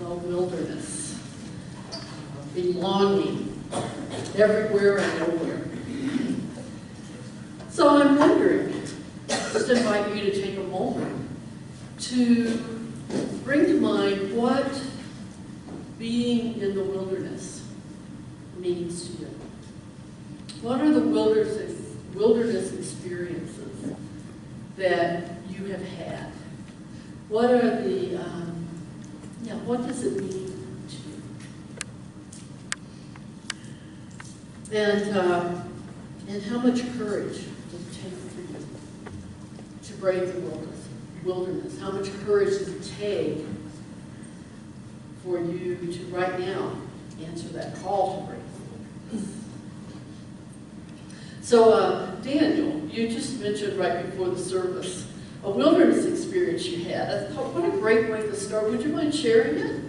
the wilderness, belonging, everywhere and nowhere. So I'm wondering, just invite you to take a moment to bring to mind what being in the wilderness means to you. What are the wilderness experiences that you have had? What are the, what does it mean to you? And how much courage does it take for you to brave the wilderness? How much courage does it take for you to right now answer that call to brave the wilderness? So, Daniel, you just mentioned right before the service a wilderness experience you had. I thought, what a great way to start. Would you mind sharing it?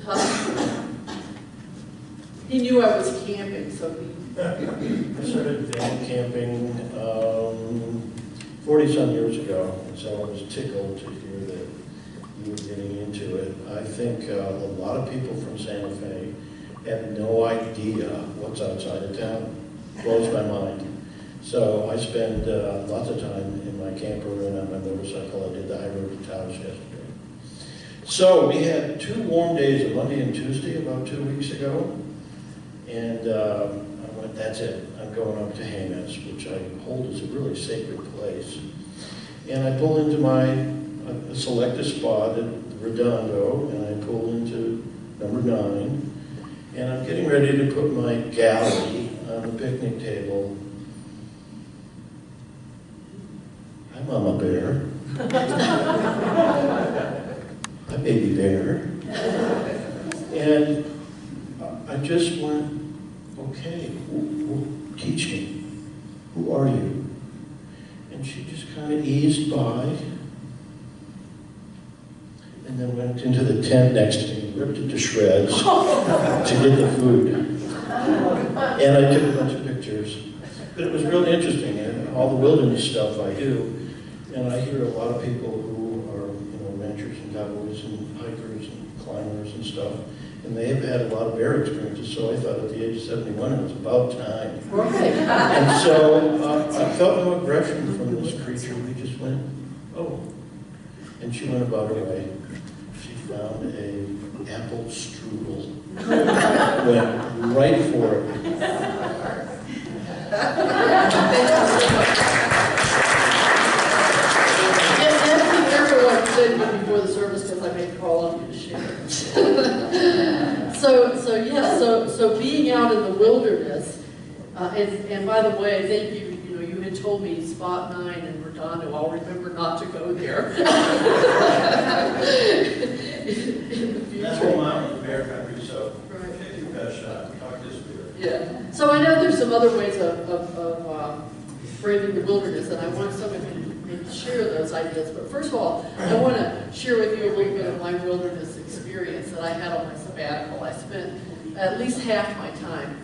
Huh? He knew I was camping, so he... I started van camping 40-some years ago, and so I was tickled to hear that you were getting into it. I think a lot of people from Santa Fe have no idea what's outside of town. Blows my mind. So I spend lots of time in my camper and on my motorcycle. I did the high road to Taos yesterday. So we had 2 warm days, a Monday and Tuesday, about 2 weeks ago. And I went, that's it. I'm going up to Jemez, which I hold as a really sacred place. And I pull into I select a spot at Redondo, and I pull into number 9. And I'm getting ready to put my galley on the picnic table. Hi, Mama Bear. Hi, Baby Bear. And I just went, okay, teach me. Who are you? And she just kind of eased by. And then went into the tent next to me, ripped it to shreds to get the food. And I took a bunch of pictures. But it was really interesting, and all the wilderness stuff I do. And I hear a lot of people who are, ranchers and cowboys and hikers and climbers and stuff. And they have had a lot of bear experiences, so I thought at the age of 71 it was about time. Right. And so I felt no aggression from this creature. We just went, oh. And she went about her way. She found an apple strudel. Went right for it. Everyone said before the service because I made a call on you to share. So being out in the wilderness, and by the way, thank you. You had told me spot 9 in Redondo. I'll remember not to go there. In the future. That's whole mountain bear country, so right. If you've got a shot, talk to this bear. Yeah. So I know there's some other ways of braving the wilderness, and I want someone to maybe share those ideas. But first of all, I want to share with you a little bit of my wilderness experience that I had on my sabbatical. I spent at least half my time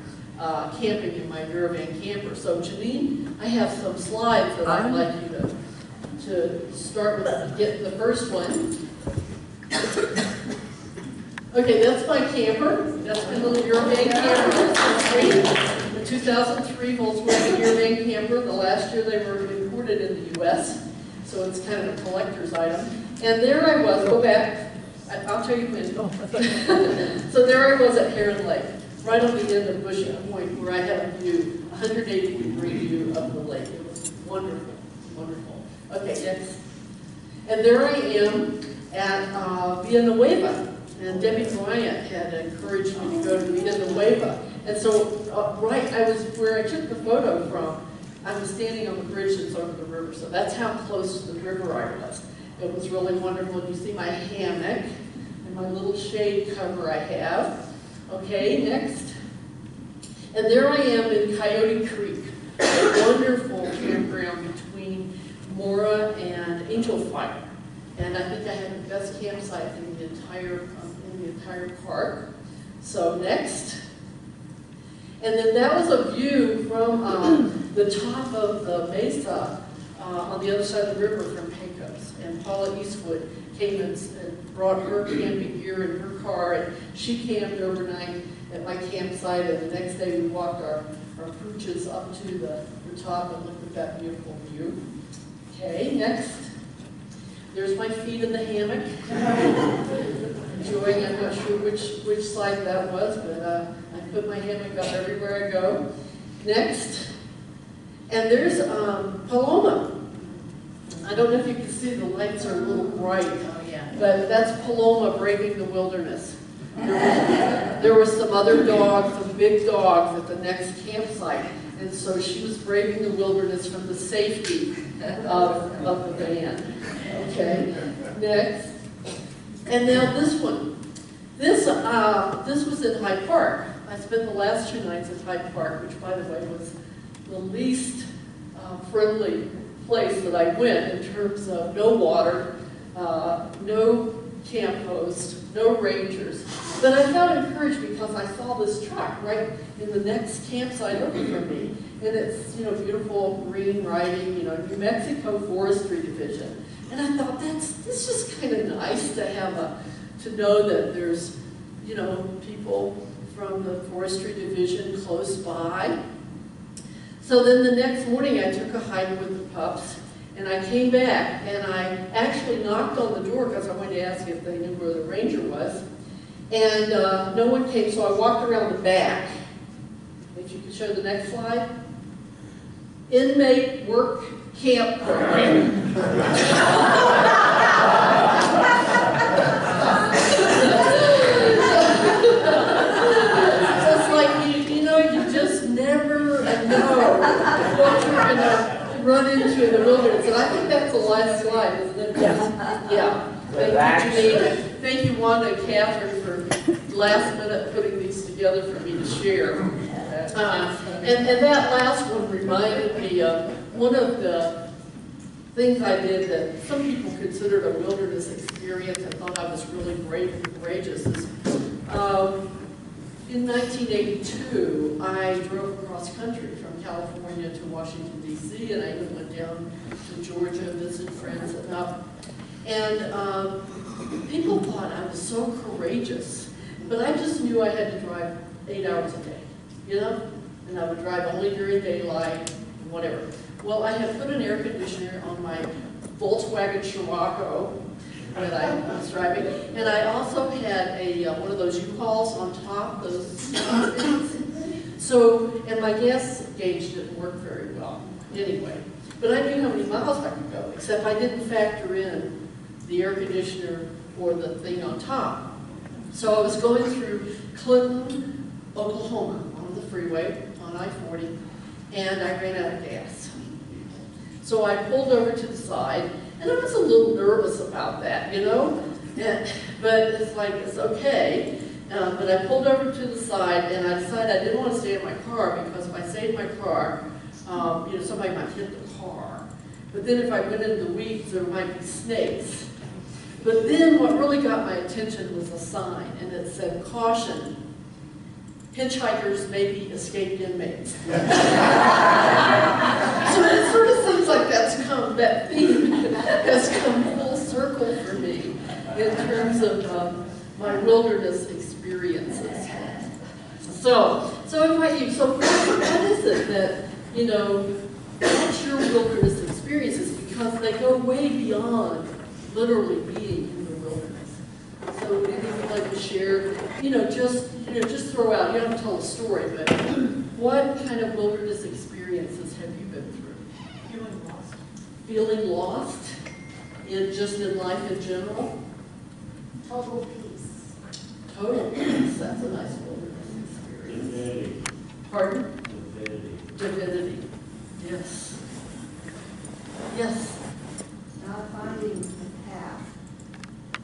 camping in my Miravan camper. So Janine, I have some slides that I'd like you to start with. Get the first one. Okay, that's my camper. That's my little Miravan camper. The 2003 Volkswagen Miravan camper. The last year they were imported in the U.S., so it's kind of a collector's item. And there I was. Go back. I'll tell you when. So there I was at Heron Lake, right on the end of Bushy Point, where I had a view, 180-degree view of the lake. It was wonderful, wonderful. Okay, next. And there I am at Villanueva. And Debbie Bryant had encouraged me to go to Villanueva. And so, I was where I took the photo from. I was standing on the bridge that's over the river, so that's how close to the river I was. It was really wonderful. And you see my hammock and my little shade cover I have. Okay, next. And there I am in Coyote Creek, a wonderful campground between Mora and Angel Fire. And I think I had the best campsite in the entire park. So next. And then that was a view from the top of the mesa on the other side of the river from Pecos. And Paula Eastwood came and brought her camping gear in her car, and she camped overnight at my campsite, and the next day we walked our pooches up to the top and looked at that beautiful view. Okay, next. There's my feet in the hammock. Enjoying, I'm not sure which side that was, but I put my hammock up everywhere I go. Next. And there's Paloma. I don't know if you can see, the lights are a little bright. Oh, yeah. But that's Paloma braving the wilderness. There were some other dogs, some big dogs at the next campsite. And so she was braving the wilderness from the safety of the van. Okay, next. And now this one. This was in Hyde Park. I spent the last 2 nights at Hyde Park, which, by the way, was the least friendly place that I went in terms of no water, no camp host, no rangers. But I felt encouraged because I saw this truck right in the next campsite over from me. And it's, beautiful green writing, New Mexico Forestry Division. And I thought, it's just kind of nice to have to know that there's, people from the Forestry Division close by. So then the next morning I took a hike with the pups, and I came back, and I actually knocked on the door because I wanted to ask if they knew where the ranger was. And no one came, so I walked around the back. If you could show the next slide. Inmate work camp program. It's like, you just never know what you're going to run into in the wilderness. And I think that's the last slide, isn't it? Yes. Yeah. Thank you, Janine. Thank you, Wanda and Catherine, for last minute putting these together for me to share. And that last one reminded me of one of the things I did that some people considered a wilderness experience. I thought I was really brave and courageous. In 1982, I drove across country from California to Washington, D.C., and I even went down to Georgia, visited friends and up. And people thought I was so courageous, but I just knew I had to drive 8 hours a day, and I would drive only during daylight, whatever. Well, I had put an air conditioner on my Volkswagen Scirocco that I was driving, and I also had one of those U-Hauls on top, those things. So, and my gas gauge didn't work very well anyway. But I knew how many miles I could go, except I didn't factor in the air conditioner or the thing on top. So I was going through Clinton, Oklahoma, on the freeway, on I-40, and I ran out of gas. So I pulled over to the side, and I was a little nervous about that, but it's like, it's okay. But I pulled over to the side, and I decided I didn't want to stay in my car, because if I stayed in my car, somebody might hit the car. But then if I went into the weeds, there might be snakes. But then what really got my attention was a sign, and it said, "Caution, hitchhikers may be escaped inmates." So it sort of seems like that theme has come full circle for me in terms of my wilderness experiences. So what is it that, what's your wilderness experiences? Because they go way beyond literally being in the wilderness. So anything you'd like to share, just throw out, you don't have to tell a story, but what kind of wilderness experiences have you been through? Feeling lost. Feeling lost? In life in general? Total peace. Total peace, that's a nice wilderness experience. Divinity. Pardon? Divinity. Divinity, yes. Yes. Not finding the path.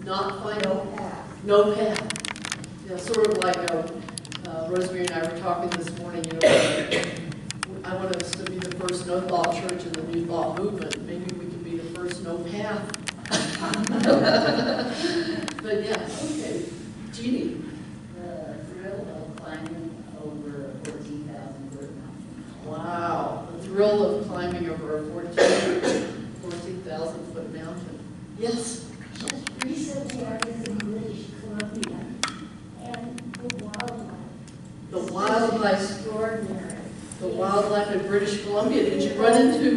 Not finding No path. no path. Yeah, sort of like Rosemary and I were talking this morning, I want us to be the first no-thought church in the New Thought movement. Maybe we could be the first no-path. But yes, okay. Jeannie. The thrill of climbing over a 14,000-foot mountain. Wow. The thrill of climbing over a 14,000-foot mountain. Yes, Just recently, I was in British Columbia, and the wildlife. the is wildlife, extraordinary. the wildlife in British Columbia. Did you run into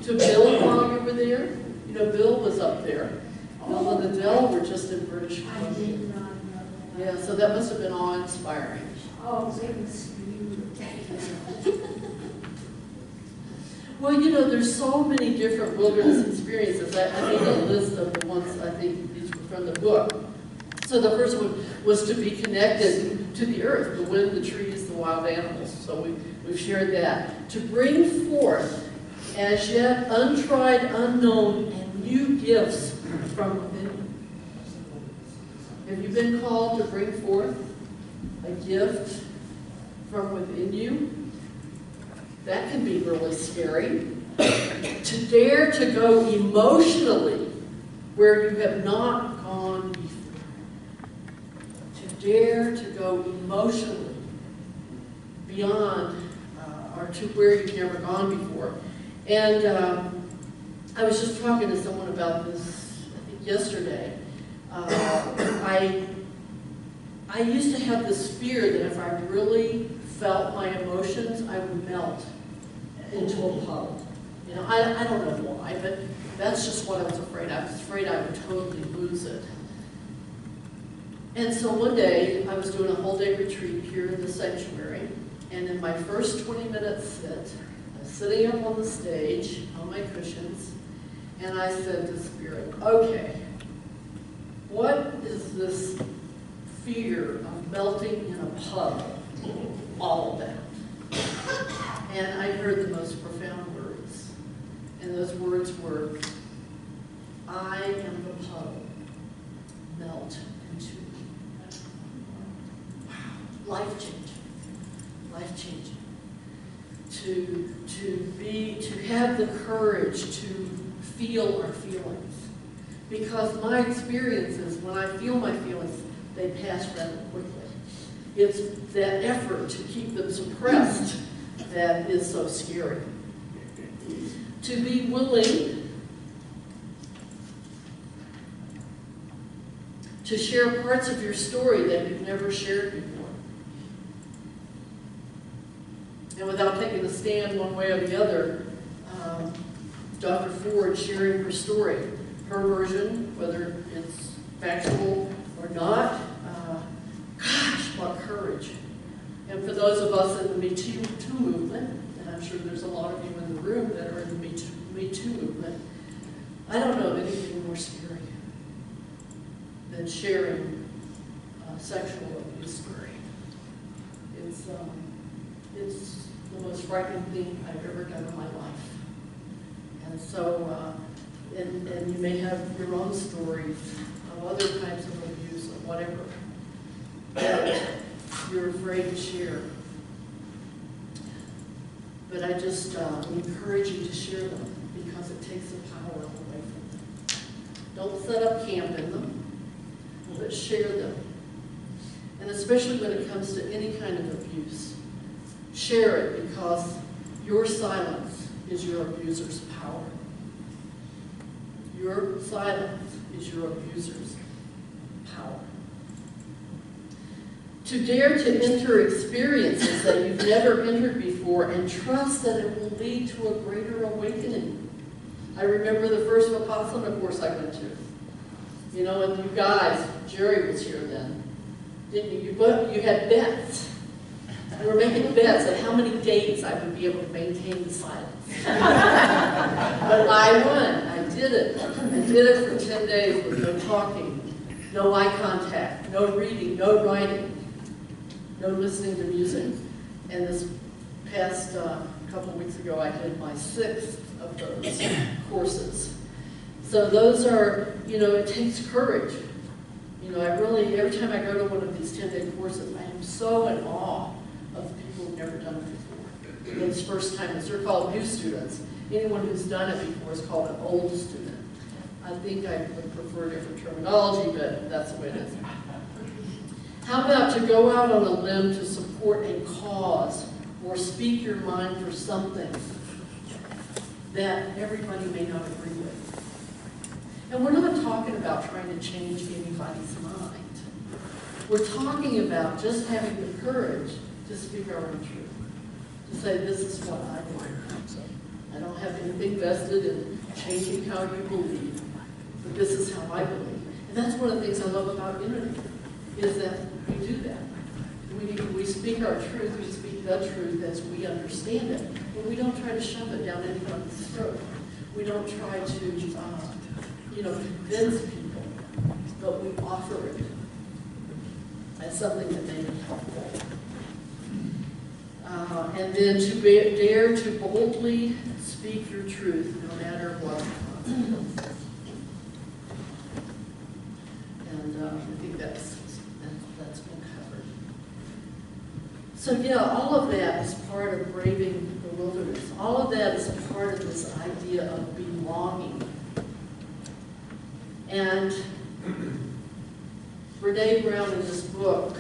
to Bill while you were there? You know, Bill was up there. Bill and Adele were just in British I Columbia. did not know that. Yeah, so that must have been awe-inspiring. Oh, it was beautiful. Well, you know, there's so many different wilderness experiences. I made a list of the ones I think these were from the book. So the first one was to be connected to the earth, the wind, the trees, the wild animals. So we've shared that. To bring forth as yet untried, unknown, and new gifts from within. Have you been called to bring forth a gift from within you? That can be really scary. To dare to go emotionally where you have not gone before. To dare to go emotionally beyond or to where you've never gone before. And I was just talking to someone about this, I think yesterday. I used to have this fear that if I really felt my emotions, I would melt into a puddle. You know, I don't know why, but that's just what I was afraid of. I was afraid I would totally lose it. And so one day, I was doing a whole day retreat here in the sanctuary, and in my first 20-minute sit, I was sitting up on the stage on my cushions, and I said to Spirit, okay, what is this fear of melting in a puddle all about? And I heard the most profound words. And those words were, I am the puddle, melt into me. Wow, life-changing, life-changing. To have the courage to feel our feelings. Because my experiences, when I feel my feelings, they pass rather quickly. It's that effort to keep them suppressed that is so scary. To be willing to share parts of your story that you've never shared before. And without taking a stand one way or the other, Dr. Ford sharing her story, her version, whether it's factual or not, gosh, what courage. And for those of us in the Me Too movement, and I'm sure there's a lot of you in the room that are in the Me Too movement, I don't know of anything more scary than sharing sexual abuse story. It's the most frightening thing I've ever done in my life. And so, and you may have your own stories of other types of abuse or whatever that you're afraid to share. But I just encourage you to share them because it takes the power away from them. Don't set up camp in them, but share them. And especially when it comes to any kind of abuse, share it because your silence is your abuser's power. Your silence is your abuser's power. To dare to enter experiences that you've never entered before and trust that it will lead to a greater awakening. I remember the first Vipassana course I went to. You know, and you guys, Jerry was here then, didn't you? You had bets. We were making bets on how many days I would be able to maintain the silence. But I won. I did it. I did it for 10 days with no talking, no eye contact, no reading, no writing, no listening to music. And this past couple of weeks ago, I did my 6th of those courses. So those are, you know, it takes courage. You know, I really, every time I go to one of these 10-day courses, I am so in awe of the people who've never done it before. Those first timers, they're called new students. Anyone who's done it before is called an old student. I think I would prefer different terminology, but that's the way it is. How about to go out on a limb to support a cause or speak your mind for something that everybody may not agree with? And we're not talking about trying to change anybody's mind. We're talking about just having the courage to speak our own truth. To say, this is what I believe. I don't have anything vested in changing how you believe, but this is how I believe. And that's one of the things I love about unity, is that we do that. We speak our truth, we speak the truth as we understand it, but we don't try to shove it down anybody's throat. We don't try to, convince people, but we offer it as something that may be helpful. And then to dare to boldly speak your truth, no matter what the consequences. And I think that's been covered. So yeah, all of that is part of braving the wilderness. All of that is part of this idea of belonging. And Brene Brown in this book,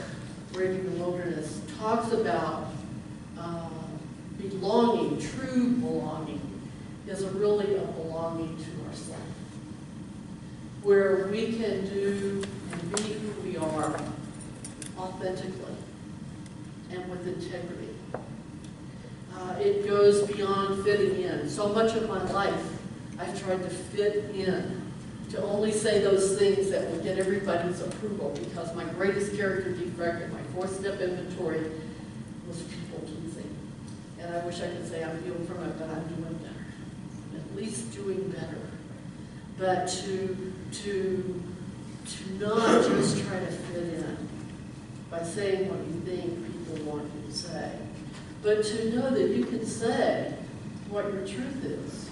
Braving the Wilderness, talks about belonging, true belonging, is really a belonging to ourselves, where we can do and be who we are authentically and with integrity. It goes beyond fitting in. So much of my life, I've tried to fit in, to only say those things that would get everybody's approval, because my greatest character defect in my 4-step inventory was people pleasing. And I wish I could say I'm healed from it, but I'm doing better. I'm at least doing better. But to not just try to fit in by saying what you think people want you to say, but to know that you can say what your truth is.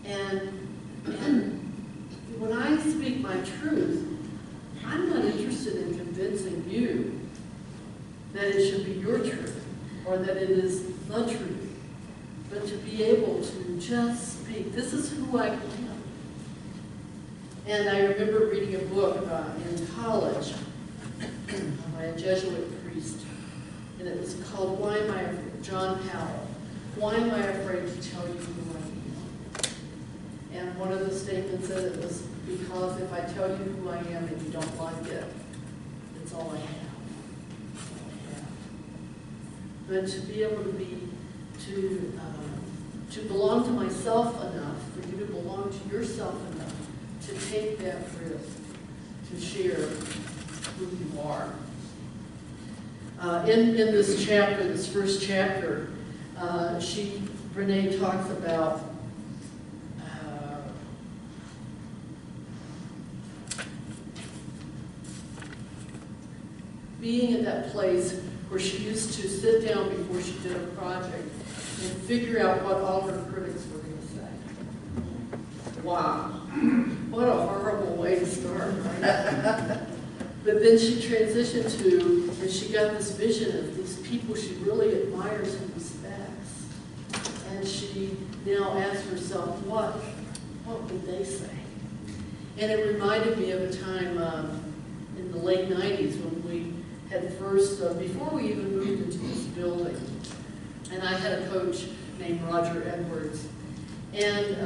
And when I speak my truth, I'm not interested in convincing you that it should be your truth or that it is the truth, but to be able to just speak. This is who I am. And I remember reading a book in college by a Jesuit priest, and it was called Why Am I Afraid? John Powell. Why am I afraid to tell you who I am? And one of the statements said it was, because if I tell you who I am and you don't like it, it's all I have. It's all I have. But to be able to be, to belong to myself enough, for you to belong to yourself enough, to take that risk, to share who you are. In this chapter, this first chapter, Brene talks about being in that place where she used to sit down before she did a project and figure out what all her critics were going to say. Wow, what a horrible way to start, right? But then she transitioned to, and she got this vision of these people she really admires and respects. And she now asks herself, what would they say? And it reminded me of a time in the late 90s when we had first, before we even moved into this building, and I had a coach named Roger Edwards. And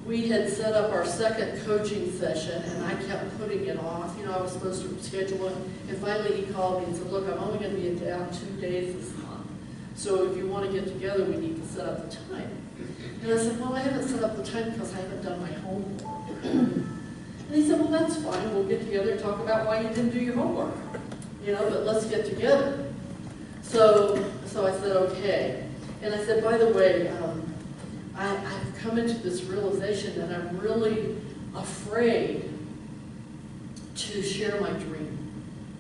we had set up our second coaching session, and I kept putting it off. I was supposed to schedule it. And finally he called me and said, look, I'm only going to be down 2 days this month. So if you want to get together, we need to set up the time. And I said, well, I haven't set up the time because I haven't done my homework. And he said, well, that's fine. We'll get together and talk about why you didn't do your homework. But let's get together. So I said, okay. And I said, by the way, I've come into this realization that I'm really afraid to share my dream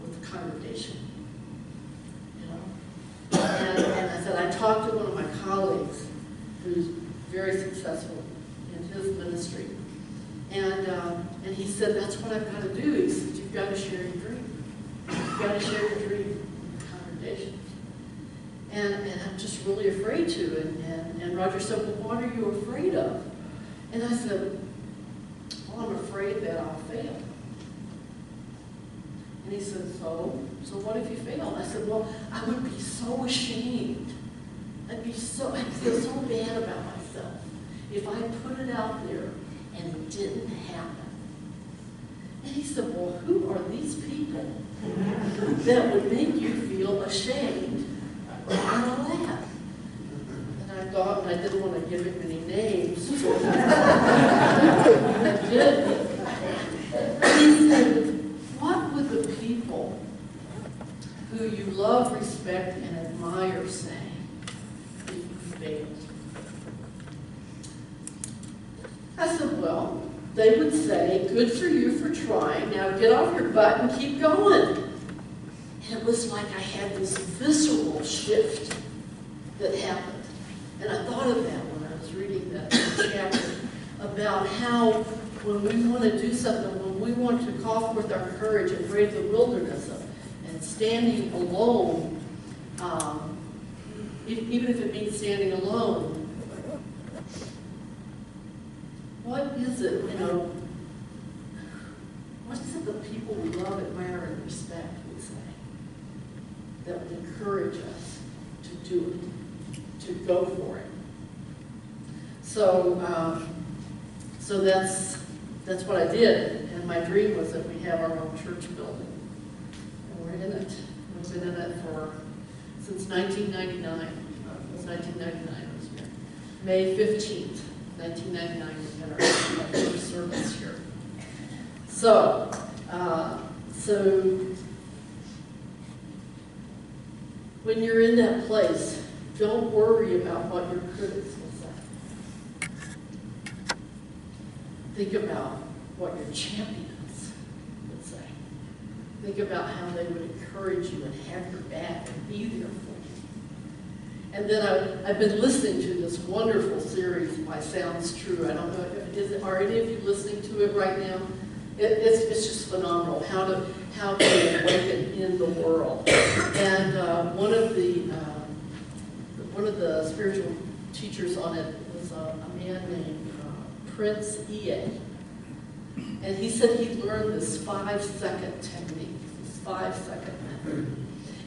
with the congregation. And I said, I talked to one of my colleagues who's very successful in his ministry. And he said, that's what I've got to do. He said, you've got to share your dream. You've got to share your dream with the congregation. And I'm just really afraid to. And Roger said, well, what are you afraid of? And I said, well, I'm afraid that I'll fail. And he said, so what if you fail? I said, well, I would be so ashamed. I'd feel so bad about myself if I put it out there and it didn't happen. And he said, well, who are these people that would make you feel ashamed? And I laughed. And I thought, and I didn't want to give him any names. I did. And he said, what would the people who you love, respect, and admire say if you failed? I said, well, they would say, good for you for trying. Now get off your butt and keep going. And it was like I had this visceral shift that happened. And I thought of that when I was reading that chapter about how when we want to do something, when we want to call forth our courage and brave the wilderness and standing alone, even if it means standing alone, what is it, what is it that people we love, admire, and respect would say that would encourage us to do it, to go for it? So, so that's what I did, and my dream was that we have our own church building, and we're in it. We've been in it since 1999. It was 1999 I was here. May 15th, 1999 we had our first service here. So when you're in that place, don't worry about what your critics will say. Think about what your champions would say. Think about how they would encourage you and have your back and be there for you. And then I've been listening to this wonderful series by Sounds True. I don't know, are any of you listening to it right now? It's just phenomenal how to awaken in the world. And one of the spiritual teachers on it was a man named Prince E.A. And he said he learned this 5-second technique, this 5-second method.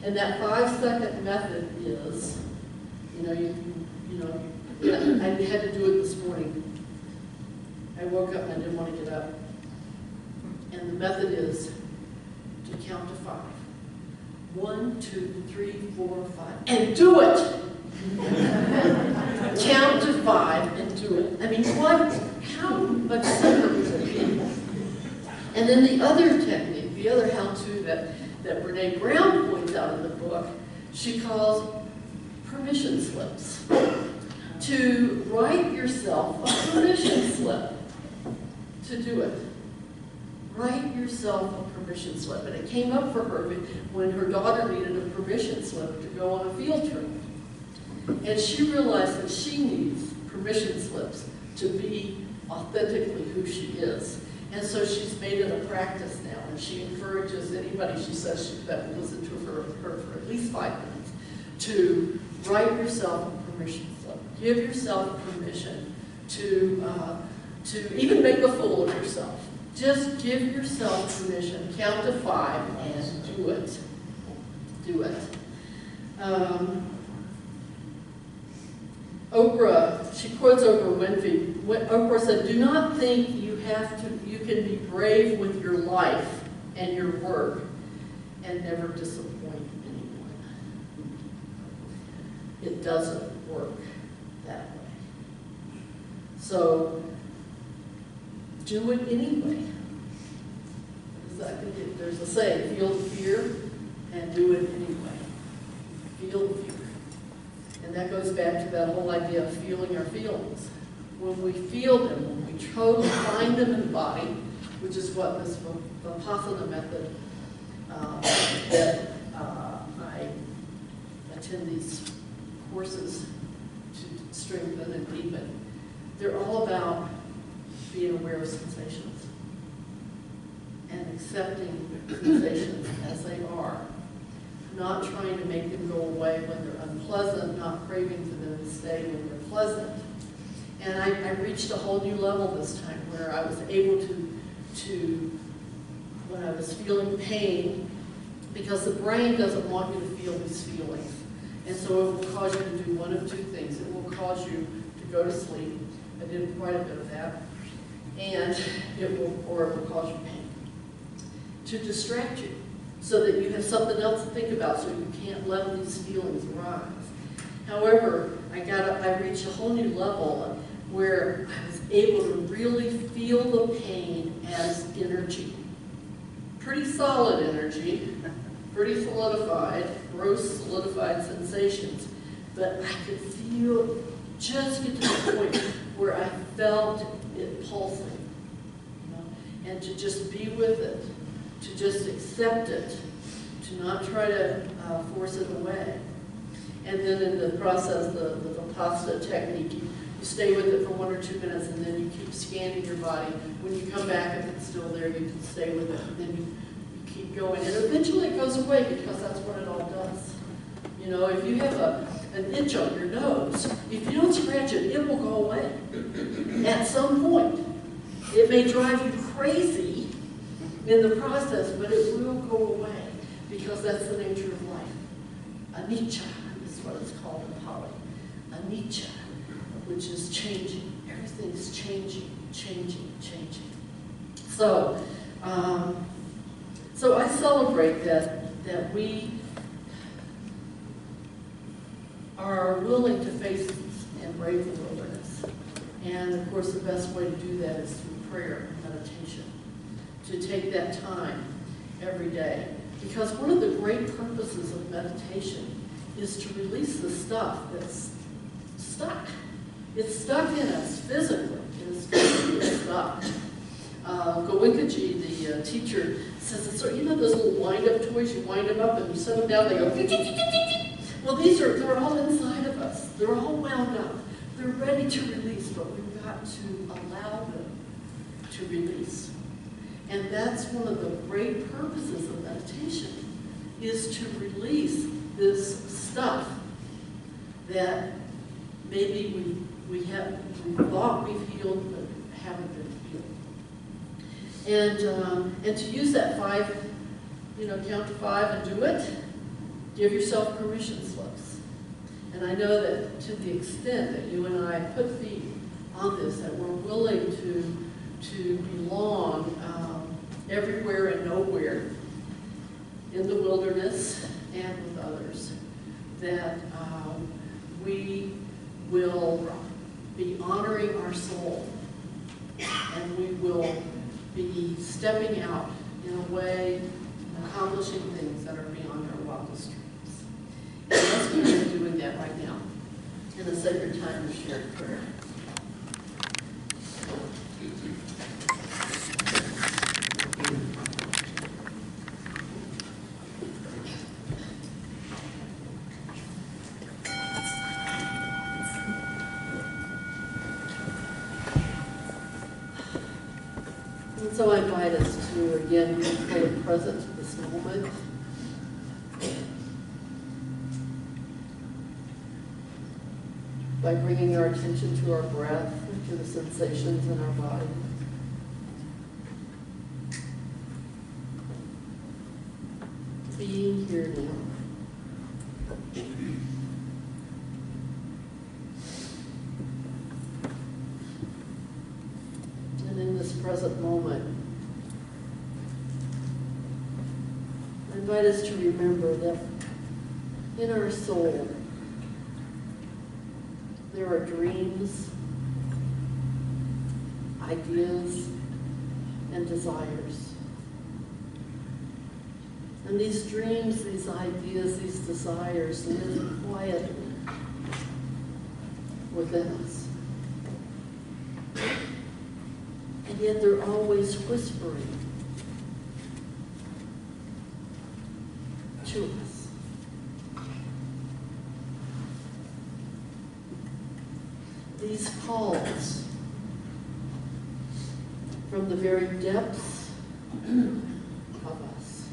And that 5-second method is, I had to do it this morning. I woke up and I didn't want to get up. And the method is to count to 5. 1, 2, 3, 4, 5, and do it! Count to 5 and do it. I mean, how much simpler could it be? And then the other technique, the other how-to that Brene Brown points out in the book, she calls permission slips. To write yourself a permission slip to do it. Write yourself a permission slip. And it came up for her when her daughter needed a permission slip to go on a field trip. And she realized that she needs permission slips to be authentically who she is. And so she's made it a practice now, and she encourages anybody, she says, that will listen to her for at least 5 minutes, to write yourself a permission slip. Give yourself permission to even make a fool of yourself. Just give yourself permission, count to 5, and do it. Do it. Oprah, she quotes Oprah Winfrey. Oprah said, "Do not think you can be brave with your life and your work and never disappoint anyone." It doesn't work that way. So do it anyway. Because I think there's a saying, feel the fear and do it anyway. Feel the fear. And that goes back to that whole idea of feeling our feelings. When we feel them, when we totally find them in the body, which is what this Vipassana method that I attend these courses to strengthen and deepen. They're all about being aware of sensations and accepting sensations as they are. Not trying to make them go away when they're unpleasant, not craving for them to stay when they're pleasant. And I reached a whole new level this time where I was able to when I was feeling pain, because the brain doesn't want you to feel these feelings. And so it will cause you to do one of two things. It will cause you to go to sleep. I did quite a bit of that. And it will cause you pain. to distract you so that you have something else to think about so you can't let these feelings rise. However, I reached a whole new level where I was able to really feel the pain as energy. Pretty solid energy, pretty solidified, gross solidified sensations, but I could feel, just get to the point where I felt it pulsing, you know, and to just be with it, to just accept it, to not try to force it away. And then in the process, the Vipassana technique, you stay with it for 1 or 2 minutes, and then you keep scanning your body. When you come back, if it's still there, you can stay with it, and then you keep going. And eventually it goes away because that's what it all does. You know, if you have an itch on your nose, if you don't scratch it, it will go away at some point. It may drive you crazy in the process, but it will go away because that's the nature of life. Anicca is what it's called in Pali. Anicca, which is changing. Everything's changing, changing, changing. So I celebrate that we are willing to face and brave the wilderness. And of course, the best way to do that is through prayer and meditation. To take that time every day. Because one of the great purposes of meditation is to release the stuff that's stuck. It's stuck in us physically. It's physically stuck. Goenkaji, the teacher, says, it's sort of, you know those little wind-up toys, you wind them up and you set them down, they go, well, they're all inside of us. They're all wound up. They're ready to release, but we've got to allow them to release. And that's one of the great purposes of meditation, is to release this stuff that maybe we thought we've healed, but haven't been healed. And to use that 5, count to 5 and do it, give yourself permission slips. And I know that to the extent that you and I put feet on this, that we're willing to belong everywhere and nowhere in the wilderness and with others, that we will be honoring our soul, and we will be stepping out in a way, accomplishing things that are beyond our wildest dreams. And let's begin doing that right now in a sacred time of shared prayer. And so I invite us to, again, be fully present to this moment. By bringing our attention to our breath, to the sensations in our body. Being here now. And in this present moment, I invite us to remember that in our soul, there are dreams, ideas, and desires. And these dreams, these ideas, these desires live quietly within us. And yet they're always whispering to us. These calls from the very depths of us.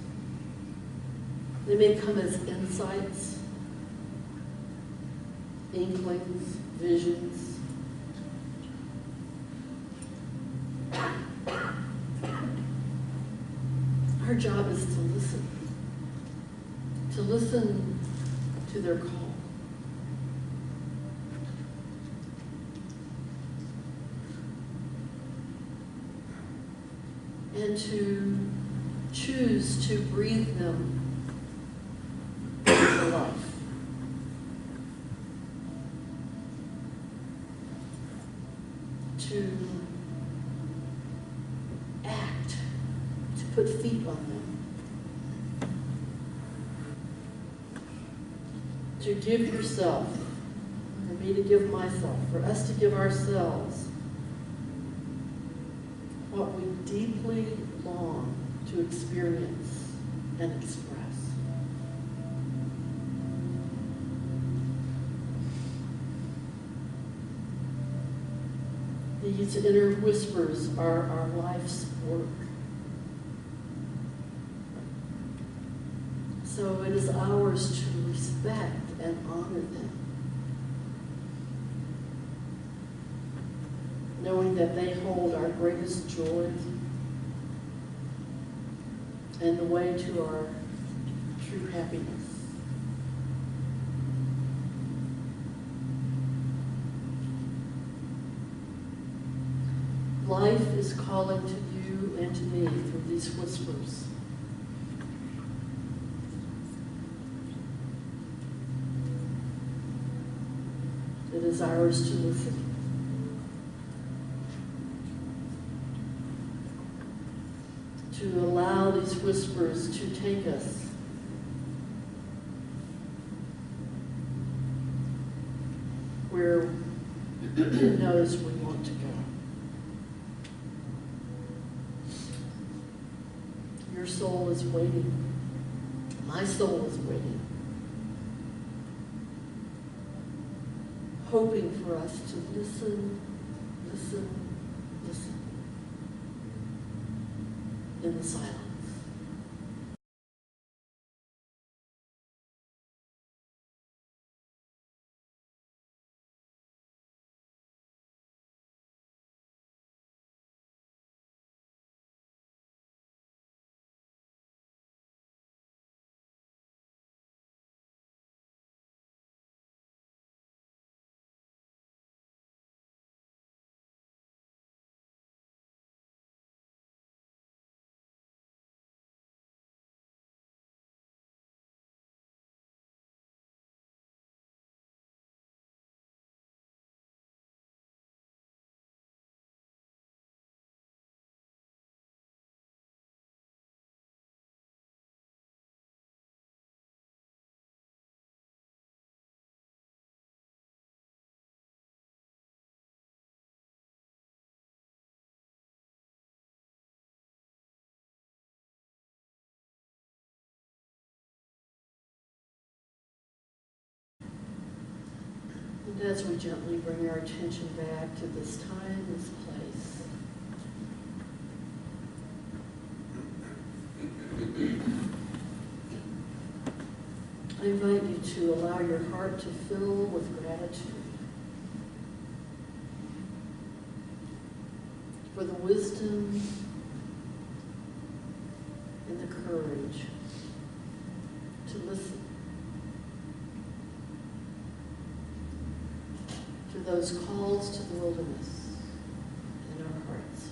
They may come as insights, inklings, visions. Our job is to listen to their call. And to choose to breathe them into life. To act, to put feet on them. To give yourself, for me to give myself, for us to give ourselves what we deeply long to experience and express. These inner whispers are our life's work. So it is ours to respect and honor them, knowing that they hold our greatest joy and the way to our true happiness. Life is calling to you and to me through these whispers. It is ours to listen. To allow these whispers to take us where it knows we want to go. Your soul is waiting. My soul is waiting. Hoping for us to listen, listen, listen in the silence. And as we gently bring our attention back to this time, this place, I invite you to allow your heart to fill with gratitude for the wisdom and the courage to listen to those calls to the wilderness in our hearts,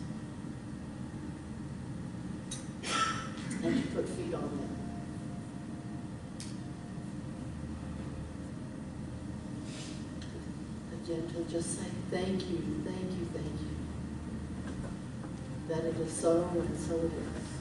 and to put feet on them. Again, to just say thank you, thank you, thank you. That it is so and so it is.